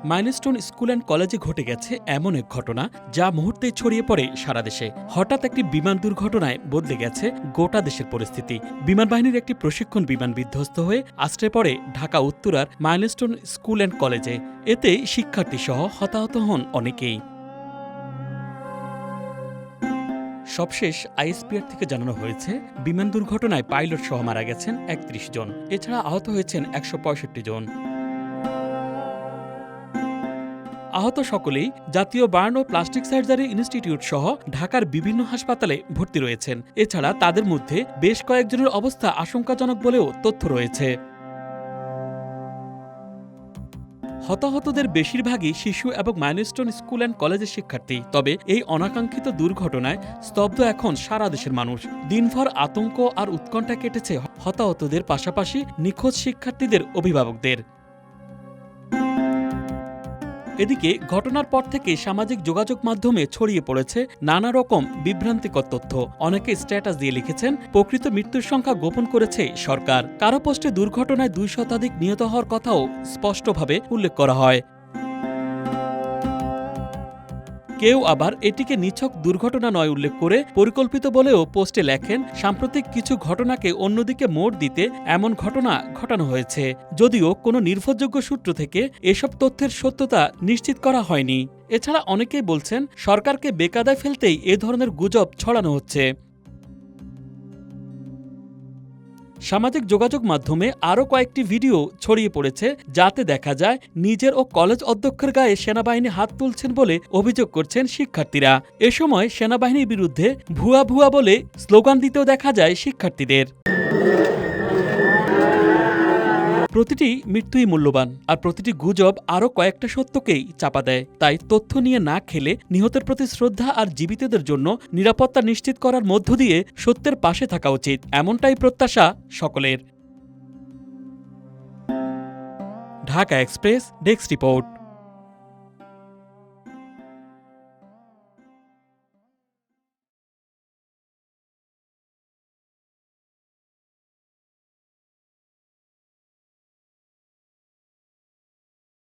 Milestone school and কলেজে ঘটে গেছে এমন এক ঘটনা যা মুহূর্তেই ছড়িয়ে পড়ে সারা দেশে। হঠাৎ একটি বিমান দুর্ঘটনায় বদলে গেছে গোটা দেশের পরিস্থিতি। বিমান বাহিনীর একটি প্রশিক্ষণ বিমান বিধ্বস্ত হয়ে আশ্রয় পড়ে ঢাকা উত্তরার মাইলস্টোন স্কুল অ্যান্ড কলেজে। এতে শিক্ষার্থীসহ হতাহত হন অনেকেই। সবশেষ আইএসপিআর থেকে জানানো হয়েছে, বিমান দুর্ঘটনায় পাইলট সহ মারা গেছেন ৩১ জন। এছাড়া আহত হয়েছেন ১৬৫ জন। আহত সকলেই জাতীয় বার্ন ও প্লাস্টিক সার্জারি ইনস্টিটিউট সহ ঢাকার বিভিন্ন হাসপাতালে ভর্তি রয়েছেন। এছাড়া তাদের মধ্যে বেশ কয়েকজনের অবস্থা আশঙ্কাজনক বলেও তথ্য রয়েছে। হতাহতদের বেশিরভাগই শিশু এবং মাইলস্টোন স্কুল অ্যান্ড কলেজের শিক্ষার্থী। তবে এই অনাকাঙ্ক্ষিত দুর্ঘটনায় স্তব্ধ এখন সারা দেশের মানুষ। দিনভর আতঙ্ক আর উৎকণ্ঠা কেটেছে হতাহতদের পাশাপাশি নিখোঁজ শিক্ষার্থীদের অভিভাবকদের। এদিকে ঘটনার পর থেকে সামাজিক যোগাযোগ মাধ্যমে ছড়িয়ে পড়েছে নানা রকম বিভ্রান্তিকর তথ্য। অনেকে স্ট্যাটাস দিয়ে লিখেছেন, প্রকৃত মৃত্যুর সংখ্যা গোপন করেছে সরকার। কারো পোস্টে দুর্ঘটনায় ২ শতাধিক নিহত হওয়ার কথাও স্পষ্টভাবে উল্লেখ করা হয়। কেউ আবার এটিকে নিছক দুর্ঘটনা নয় উল্লেখ করে পরিকল্পিত বলেও পোস্টে লেখেন, সাম্প্রতিক কিছু ঘটনাকে অন্যদিকে মোড় দিতে এমন ঘটনা ঘটানো হয়েছে। যদিও কোনো নির্ভরযোগ্য সূত্র থেকে এসব তথ্যের সত্যতা নিশ্চিত করা হয়নি। এছাড়া অনেকেই বলছেন, সরকারকে বেকায়দায় ফেলতেই এ ধরনের গুজব ছড়ানো হচ্ছে। সামাজিক যোগাযোগ মাধ্যমে আরও কয়েকটি ভিডিও ছড়িয়ে পড়েছে, যাতে দেখা যায় নিজের ও কলেজ অধ্যক্ষের গায়ে সেনাবাহিনী হাত তুলছেন বলে অভিযোগ করছেন শিক্ষার্থীরা। এ সময় সেনাবাহিনীর বিরুদ্ধে ভুয়া ভুয়া বলে স্লোগান দিতেও দেখা যায় শিক্ষার্থীদের। প্রতিটি মৃত্যুই মূল্যবান, আর প্রতিটি গুজব আরও কয়েকটা সত্যকেই চাপা দেয়। তাই তথ্য নিয়ে না খেলে নিহতের প্রতি শ্রদ্ধা আর জীবিতদের জন্য নিরাপত্তা নিশ্চিত করার মধ্য দিয়ে সত্যের পাশে থাকা উচিত, এমনটাই প্রত্যাশা সকলের। Dhaka express desk report.